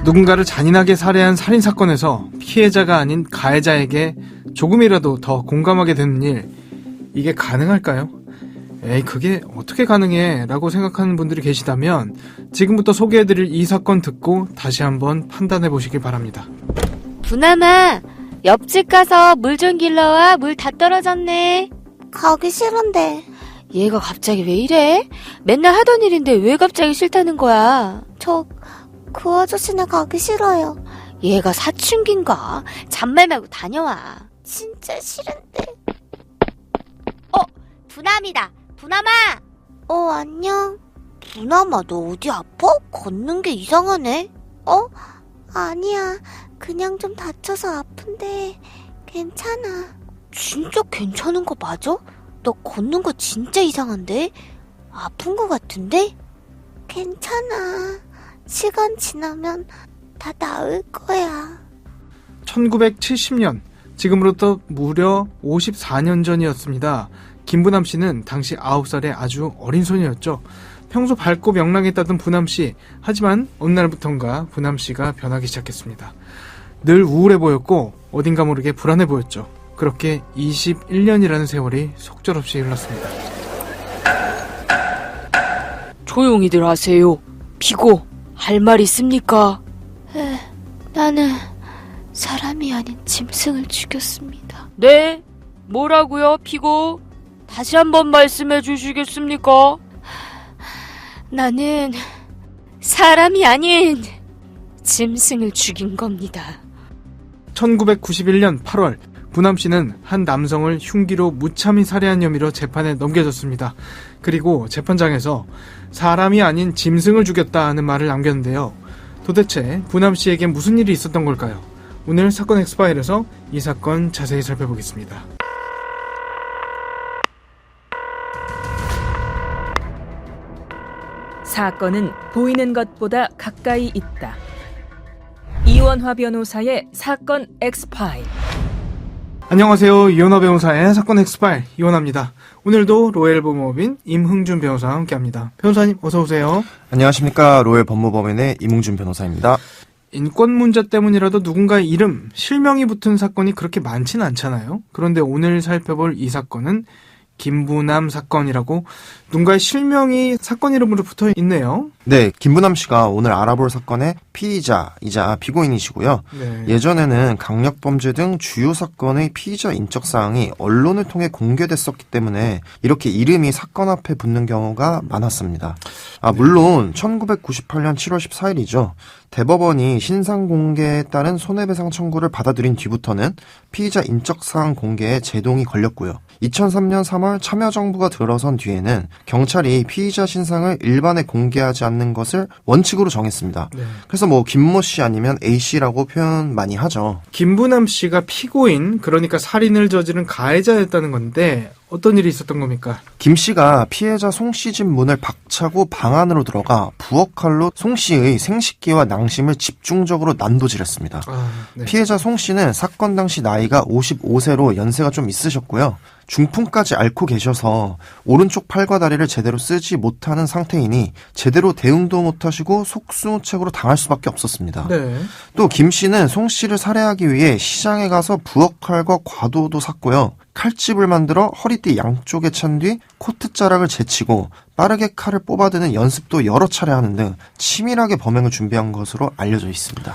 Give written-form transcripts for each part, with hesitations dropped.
누군가를 잔인하게 살해한 살인사건에서 피해자가 아닌 가해자에게 조금이라도 더 공감하게 되는 일, 이게 가능할까요? 에이, 그게 어떻게 가능해? 라고 생각하는 분들이 계시다면 지금부터 소개해드릴 이 사건 듣고 다시 한번 판단해 보시길 바랍니다. 부남아, 옆집 가서 물 좀 길러와. 물 다 떨어졌네. 가기 싫은데. 얘가 갑자기 왜 이래? 맨날 하던 일인데 왜 갑자기 싫다는 거야? 그 아저씨네 가기 싫어요. 얘가 사춘기인가? 잔말 말고 다녀와. 진짜 싫은데. 부남이다. 부남아! 안녕. 부남아, 너 어디 아파? 걷는 게 이상하네. 아니야. 그냥 좀 다쳐서 아픈데 괜찮아. 진짜 괜찮은 거 맞아? 너 걷는 거 진짜 이상한데? 아픈 거 같은데? 괜찮아. 시간 지나면 다 나을 거야. 1970년, 지금으로부터 무려 54년 전이었습니다. 김부남 씨는 당시 9살의 아주 어린 소녀였죠. 평소 밝고 명랑했다던 부남 씨. 하지만 어느 날부턴가 부남 씨가 변하기 시작했습니다. 늘 우울해 보였고 어딘가 모르게 불안해 보였죠. 그렇게 21년이라는 세월이 속절없이 흘렀습니다. 조용히들 하세요. 피고, 할 말 있습니까? 나는 사람이 아닌 짐승을 죽였습니다. 네? 뭐라고요, 피고? 다시 한번 말씀해 주시겠습니까? 나는 사람이 아닌 짐승을 죽인 겁니다. 1991년 8월, 부남 씨는 한 남성을 흉기로 무참히 살해한 혐의로 재판에 넘겨졌습니다. 그리고 재판장에서 사람이 아닌 짐승을 죽였다는 말을 남겼는데요. 도대체 부남 씨에게 무슨 일이 있었던 걸까요? 오늘 사건 엑스파일에서 이 사건 자세히 살펴보겠습니다. 사건은 보이는 것보다 가까이 있다. 이원화 변호사의 사건 엑스파일. 안녕하세요. 이원화 변호사의 사건 엑스파일 이원화입니다. 오늘도 로엘 법무법인 임흥준 변호사와 함께합니다. 변호사님 어서 오세요. 안녕하십니까. 로엘 법무법인의 임흥준 변호사입니다. 인권 문제 때문이라도 누군가의 이름, 실명이 붙은 사건이 그렇게 많지는 않잖아요. 그런데 오늘 살펴볼 이 사건은 김부남 사건이라고 누군가의 실명이 사건 이름으로 붙어 있네요. 네, 김부남 씨가 오늘 알아볼 사건의 피의자이자 피고인이시고요. 네. 예전에는 강력범죄 등 주요 사건의 피의자 인적사항이 언론을 통해 공개됐었기 때문에 이렇게 이름이 사건 앞에 붙는 경우가 많았습니다. 물론 1998년 7월 14일이죠. 대법원이 신상 공개에 따른 손해배상 청구를 받아들인 뒤부터는 피의자 인적사항 공개에 제동이 걸렸고요. 2003년 3월 참여정부가 들어선 뒤에는 경찰이 피의자 신상을 일반에 공개하지 않는 것을 원칙으로 정했습니다. 네. 그래서 김모 씨 아니면 A 씨라고 표현 많이 하죠. 김부남 씨가 피고인, 그러니까 살인을 저지른 가해자였다는 건데 어떤 일이 있었던 겁니까? 김 씨가 피해자 송 씨 집 문을 박차고 방 안으로 들어가 부엌칼로 송 씨의 생식기와 낭심을 집중적으로 난도질했습니다. 네. 피해자 송 씨는 사건 당시 나이가 55세로 연세가 좀 있으셨고요. 중풍까지 앓고 계셔서 오른쪽 팔과 다리를 제대로 쓰지 못하는 상태이니 제대로 대응도 못하시고 속수무책으로 당할 수밖에 없었습니다. 네. 또 김 씨는 송 씨를 살해하기 위해 시장에 가서 부엌칼과 과도도 샀고요. 칼집을 만들어 허리띠 양쪽에 찬 뒤 코트자락을 제치고 빠르게 칼을 뽑아드는 연습도 여러 차례 하는 등 치밀하게 범행을 준비한 것으로 알려져 있습니다.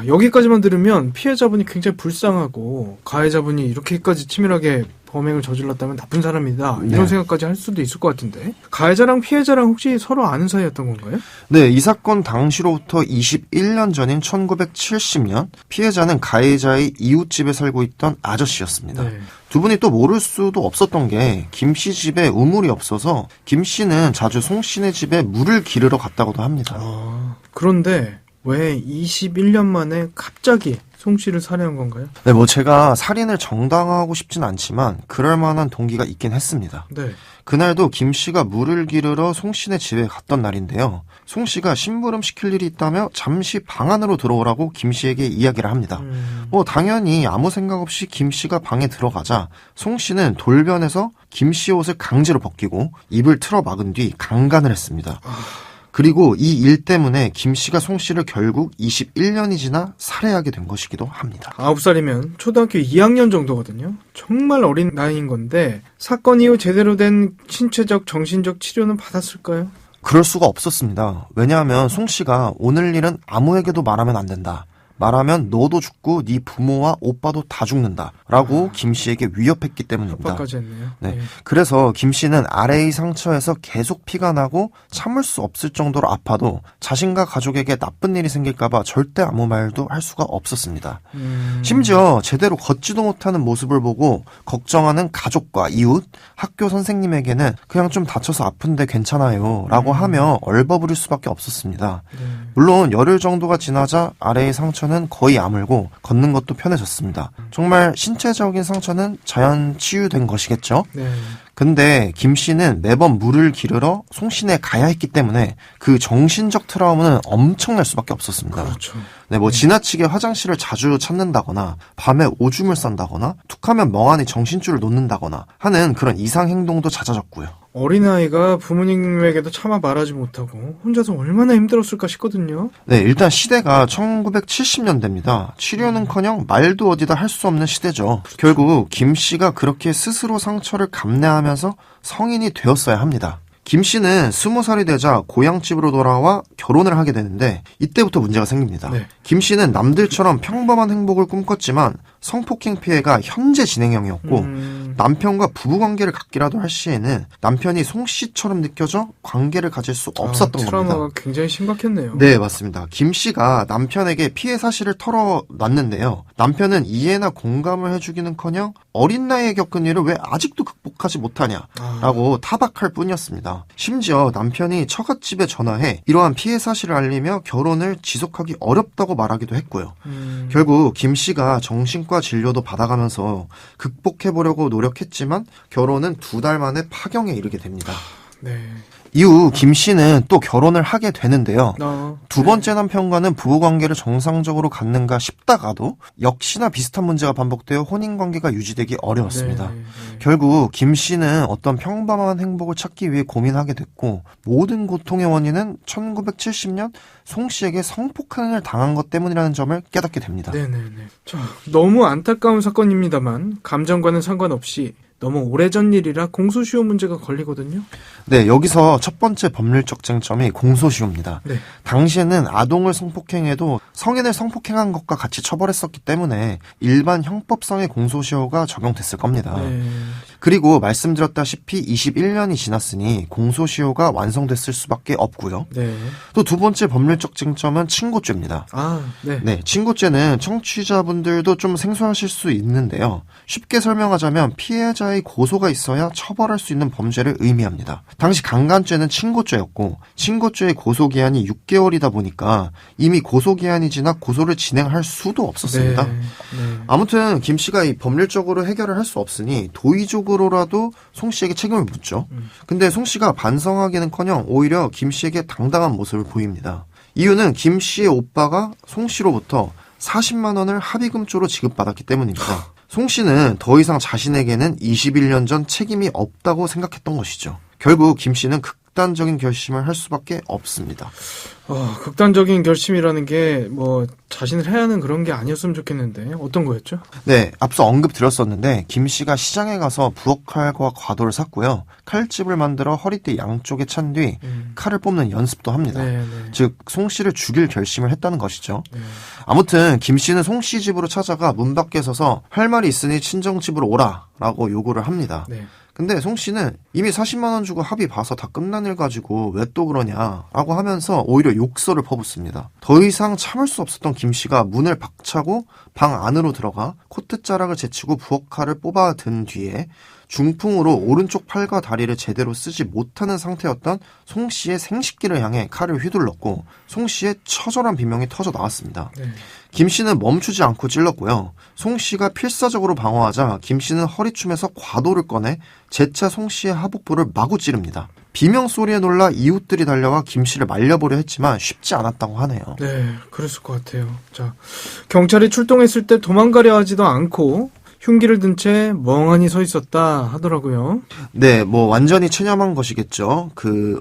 여기까지만 들으면 피해자분이 굉장히 불쌍하고 가해자분이 이렇게까지 치밀하게 범행을 저질렀다면 나쁜 사람이다 이런 네. 생각까지 할 수도 있을 것 같은데 가해자랑 피해자랑 혹시 서로 아는 사이였던 건가요? 네, 이 사건 당시로부터 21년 전인 1970년 피해자는 가해자의 이웃집에 살고 있던 아저씨였습니다. 네. 두 분이 또 모를 수도 없었던 게 김 씨 집에 우물이 없어서 김 씨는 자주 송 씨네 집에 물을 기르러 갔다고도 합니다. 그런데 왜 21년 만에 갑자기 송 씨를 살해한 건가요? 네, 제가 살인을 정당화하고 싶진 않지만 그럴 만한 동기가 있긴 했습니다. 네. 그날도 김 씨가 물을 기르러 송 씨네 집에 갔던 날인데요. 송 씨가 심부름 시킬 일이 있다며 잠시 방 안으로 들어오라고 김 씨에게 이야기를 합니다. 당연히 아무 생각 없이 김 씨가 방에 들어가자 송 씨는 돌변해서 김 씨 옷을 강제로 벗기고 입을 틀어 막은 뒤 강간을 했습니다. 그리고 이 일 때문에 김 씨가 송 씨를 결국 21년이 지나 살해하게 된 것이기도 합니다. 9살이면 초등학교 2학년 정도거든요. 정말 어린 나이인 건데 사건 이후 제대로 된 신체적, 정신적 치료는 받았을까요? 그럴 수가 없었습니다. 왜냐하면 송 씨가 오늘 일은 아무에게도 말하면 안 된다. 말하면 너도 죽고 네 부모와 오빠도 다 죽는다 라고 김 씨에게 위협했기 때문입니다. 협박까지 했네요. 네. 그래서 김 씨는 아래의 상처에서 계속 피가 나고 참을 수 없을 정도로 아파도 자신과 가족에게 나쁜 일이 생길까봐 절대 아무 말도 할 수가 없었습니다. 심지어 제대로 걷지도 못하는 모습을 보고 걱정하는 가족과 이웃, 학교 선생님에게는 그냥 좀 다쳐서 아픈데 괜찮아요 라고 하며 얼버무릴 수밖에 없었습니다. 물론 열흘 정도가 지나자 아래의 상처는 거의 아물고 걷는 것도 편해졌습니다. 정말 신체적인 상처는 자연 치유된 것이겠죠? 네. 근데 김 씨는 매번 물을 기르러 송신에 가야 했기 때문에 그 정신적 트라우마는 엄청날 수밖에 없었습니다. 그렇죠. 네, 뭐 지나치게 화장실을 자주 찾는다거나 밤에 오줌을 싼다거나 툭하면 멍하니 정신줄을 놓는다거나 하는 그런 이상 행동도 잦아졌고요. 어린아이가 부모님에게도 차마 말하지 못하고 혼자서 얼마나 힘들었을까 싶거든요. 네, 일단 시대가 1970년대입니다. 치료는커녕 말도 어디다 할 수 없는 시대죠. 결국 김 씨가 그렇게 스스로 상처를 감내하면서 성인이 되었어야 합니다. 김 씨는 20살이 되자 고향집으로 돌아와 결혼을 하게 되는데 이때부터 문제가 생깁니다. 네. 김 씨는 남들처럼 평범한 행복을 꿈꿨지만 성폭행 피해가 현재 진행형이었고 남편과 부부관계를 갖기라도 할 시에는 남편이 송 씨처럼 느껴져 관계를 가질 수 없었던 트라우마가 겁니다. 굉장히 심각했네요. 네, 맞습니다. 김 씨가 남편에게 피해 사실을 털어놨는데요. 남편은 이해나 공감을 해주기는커녕 어린 나이에 겪은 일을 왜 아직도 극복하지 못하냐라고 타박할 뿐이었습니다. 심지어 남편이 처갓집에 전화해 이러한 피해 사실을 알리며 결혼을 지속하기 어렵다고 말하기도 했고요. 결국 김 씨가 정신과 진료도 받아가면서 극복해보려고 노력했지만 결혼은 2달 만에 파경에 이르게 됩니다. 네. 이후 김 씨는 또 결혼을 하게 되는데요. 두 네. 번째 남편과는 부부관계를 정상적으로 갖는가 싶다가도 역시나 비슷한 문제가 반복되어 혼인관계가 유지되기 어려웠습니다. 네. 결국 김 씨는 어떤 평범한 행복을 찾기 위해 고민하게 됐고 모든 고통의 원인은 1970년 송 씨에게 성폭행을 당한 것 때문이라는 점을 깨닫게 됩니다. 네네네. 자, 너무 안타까운 사건입니다만 감정과는 상관없이 너무 오래전 일이라 공소시효 문제가 걸리거든요. 네, 여기서 첫 번째 법률적 쟁점이 공소시효입니다. 네. 당시에는 아동을 성폭행해도 성인을 성폭행한 것과 같이 처벌했었기 때문에 일반 형법상의 공소시효가 적용됐을 겁니다. 네. 그리고 말씀드렸다시피 21년이 지났으니 공소시효가 완성됐을 수밖에 없고요. 네. 또 두 번째 법률적 쟁점은 친고죄입니다. 네. 네, 친고죄는 청취자분들도 좀 생소하실 수 있는데요. 쉽게 설명하자면 피해자의 고소가 있어야 처벌할 수 있는 범죄를 의미합니다. 당시 강간죄는 친고죄였고 친고죄의 고소기한이 6개월이다 보니까 이미 고소기한이 지나 고소를 진행할 수도 없었습니다. 네. 아무튼 김 씨가 이 법률적으로 해결을 할 수 없으니 도의적으로라도 송 씨에게 책임을 묻죠. 근데 송 씨가 반성하기는커녕 오히려 김 씨에게 당당한 모습을 보입니다. 이유는 김 씨의 오빠가 송 씨로부터 40만 원을 합의금조로 지급받았기 때문입니다. 송 씨는 더 이상 자신에게는 21년 전 책임이 없다고 생각했던 것이죠. 결국 김 씨는 극단적인 결심을 할 수밖에 없습니다. 극단적인 결심이라는 게 뭐 자신을 해야 하는 그런 게 아니었으면 좋겠는데 어떤 거였죠? 네, 앞서 언급드렸었는데 김 씨가 시장에 가서 부엌칼과 과도를 샀고요. 칼집을 만들어 허리띠 양쪽에 찬 뒤 칼을 뽑는 연습도 합니다. 네. 즉 송 씨를 죽일 결심을 했다는 것이죠. 네. 아무튼 김 씨는 송 씨 집으로 찾아가 문 밖에 서서 할 말이 있으니 친정 집으로 오라 라고 요구를 합니다. 네. 근데 송 씨는 이미 40만 원 주고 합의 봐서 다 끝난 일 가지고 왜 또 그러냐라고 하면서 오히려 욕설을 퍼붓습니다. 더 이상 참을 수 없었던 김 씨가 문을 박차고 방 안으로 들어가 코트자락을 제치고 부엌칼을 뽑아 든 뒤에 중풍으로 오른쪽 팔과 다리를 제대로 쓰지 못하는 상태였던 송 씨의 생식기를 향해 칼을 휘둘렀고 송 씨의 처절한 비명이 터져 나왔습니다. 네. 김 씨는 멈추지 않고 찔렀고요. 송 씨가 필사적으로 방어하자 김 씨는 허리춤에서 과도를 꺼내 재차 송 씨의 하복부를 마구 찌릅니다. 비명 소리에 놀라 이웃들이 달려와 김 씨를 말려보려 했지만 쉽지 않았다고 하네요. 네, 그랬을 것 같아요. 자, 경찰이 출동했을 때 도망가려 하지도 않고 흉기를 든 채 멍하니 서 있었다 하더라고요. 네, 뭐 완전히 체념한 것이겠죠.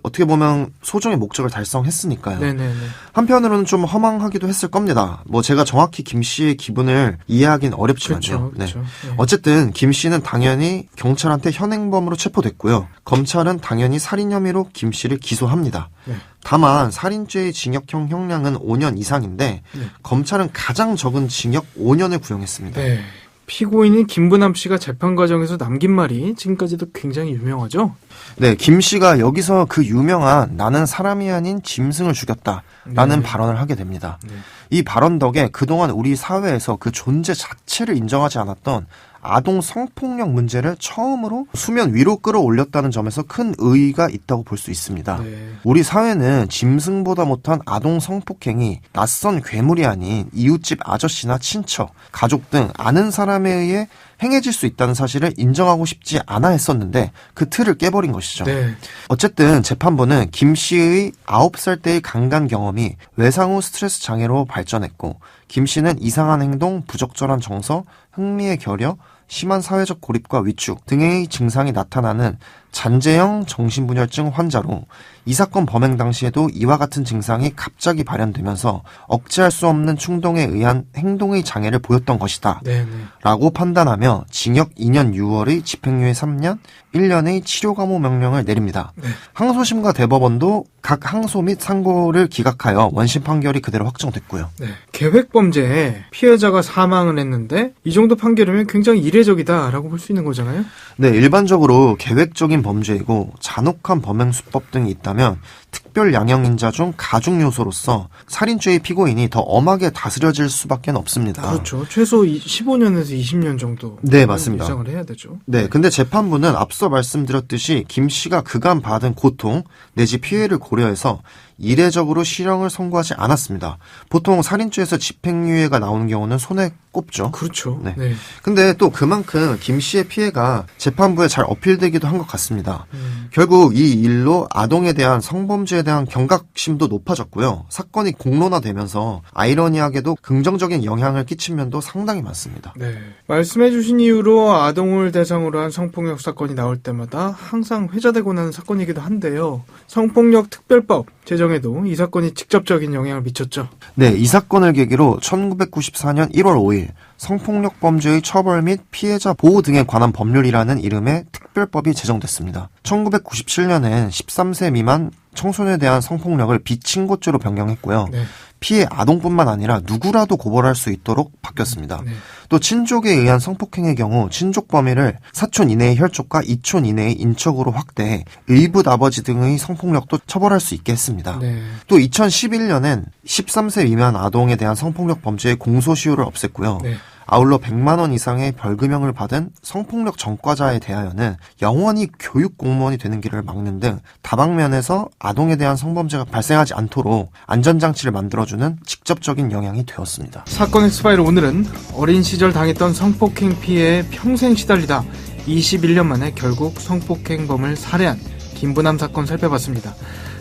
어떻게 보면 소정의 목적을 달성했으니까요. 네네네. 한편으로는 좀 허망하기도 했을 겁니다. 뭐 제가 정확히 김 씨의 기분을 이해하긴 어렵지만요. 그렇죠. 네. 어쨌든 김 씨는 당연히 경찰한테 현행범으로 체포됐고요. 검찰은 당연히 살인 혐의로 김 씨를 기소합니다. 네. 다만 살인죄의 징역형 형량은 5년 이상인데 네. 검찰은 가장 적은 징역 5년을 구형했습니다. 네. 피고인인 김부남 씨가 재판 과정에서 남긴 말이 지금까지도 굉장히 유명하죠? 네, 김 씨가 여기서 그 유명한 나는 사람이 아닌 짐승을 죽였다라는 네. 발언을 하게 됩니다. 네. 이 발언 덕에 그동안 우리 사회에서 그 존재 자체를 인정하지 않았던 아동 성폭력 문제를 처음으로 수면 위로 끌어올렸다는 점에서 큰 의의가 있다고 볼 수 있습니다. 네. 우리 사회는 짐승보다 못한 아동 성폭행이 낯선 괴물이 아닌 이웃집 아저씨나 친척, 가족 등 아는 사람에 의해 행해질 수 있다는 사실을 인정하고 싶지 않아 했었는데 그 틀을 깨버린 것이죠. 네. 어쨌든 재판부는 김 씨의 9살 때의 강간 경험이 외상 후 스트레스 장애로 발전했고 김 씨는 이상한 행동, 부적절한 정서, 흥미의 결여, 심한 사회적 고립과 위축 등의 증상이 나타나는 잔재형 정신분열증 환자로 이 사건 범행 당시에도 이와 같은 증상이 갑자기 발현되면서 억제할 수 없는 충동에 의한 행동의 장애를 보였던 것이다 네네. 라고 판단하며 징역 2년 6월의 집행유예 3년, 1년의 치료 감호 명령을 내립니다. 네. 항소심과 대법원도 각 항소 및 상고를 기각하여 원심 판결이 그대로 확정됐고요. 네. 계획범죄에 피해자가 사망을 했는데 이 정도 판결이면 굉장히 이례적이다라고 볼 수 있는 거잖아요? 네, 일반적으로 계획적인 범죄이고 잔혹한 범행 수법 등이 있다면 특별 양형인자 중 가중 요소로서 살인죄의 피고인이 더 엄하게 다스려질 수밖에 없습니다. 그렇죠. 최소 15년에서 20년 정도. 네, 맞습니다. 예상을 해야 되죠. 네, 근데 재판부는 앞서 말씀드렸듯이 김 씨가 그간 받은 고통 내지 피해를 고려해서 이례적으로 실형을 선고하지 않았습니다. 보통 살인죄에서 집행유예가 나오는 경우는 손에 꼽죠. 그렇죠. 네. 네. 근데 또 그만큼 김 씨의 피해가 재판부에 잘 어필되기도 한 것 같습니다. 음. 결국 이 일로 아동에 대한 성범죄에 대한 경각심도 높아졌고요. 사건이 공론화되면서 아이러니하게도 긍정적인 영향을 끼친 면도 상당히 많습니다. 네. 말씀해주신 이유로 아동을 대상으로 한 성폭력 사건이 나올 때마다 항상 회자되고 나는 사건이기도 한데요. 성폭력 특별법 제정에도 이 사건이 직접적인 영향을 미쳤죠. 네, 이 사건을 계기로 1994년 1월 5일 성폭력 범죄의 처벌 및 피해자 보호 등에 관한 법률이라는 이름의 특별법이 제정됐습니다. 1997년엔 13세 미만 청소년에 대한 성폭력을 비친고죄로 변경했고요. 네. 피해 아동뿐만 아니라 누구라도 고발할 수 있도록 바뀌었습니다. 네. 또 친족에 의한 성폭행의 경우 친족 범위를 사촌 이내의 혈족과 이촌 이내의 인척으로 확대해 의붓 아버지 등의 성폭력도 처벌할 수 있게 했습니다. 네. 또 2011년엔 13세 미만 아동에 대한 성폭력 범죄의 공소시효를 없앴고요. 네. 아울러 100만 원 이상의 벌금형을 받은 성폭력 전과자에 대하여는 영원히 교육 공무원이 되는 길을 막는 등 다방면에서 아동에 대한 성범죄가 발생하지 않도록 안전장치를 만들어주는 직접적인 영향이 되었습니다. 사건 엑스파일 오늘은 어린 시절 당했던 성폭행 피해에 평생 시달리다 21년 만에 결국 성폭행범을 살해한 김부남 사건 살펴봤습니다.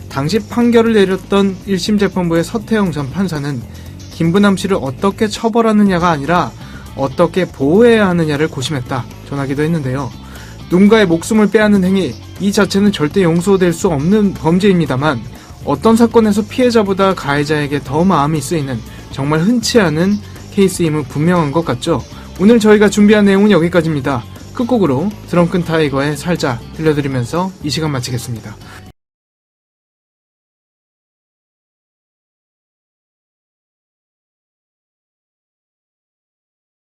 당시 판결을 내렸던 1심 재판부의 서태영 전 판사는 김부남 씨를 어떻게 처벌하느냐가 아니라 어떻게 보호해야 하느냐를 고심했다 전하기도 했는데요. 누군가의 목숨을 빼앗는 행위 이 자체는 절대 용서될 수 없는 범죄입니다만 어떤 사건에서 피해자보다 가해자에게 더 마음이 쓰이는 정말 흔치 않은 케이스임은 분명한 것 같죠. 오늘 저희가 준비한 내용은 여기까지입니다. 끝곡으로 드렁큰 타이거의 살자 들려드리면서 이 시간 마치겠습니다.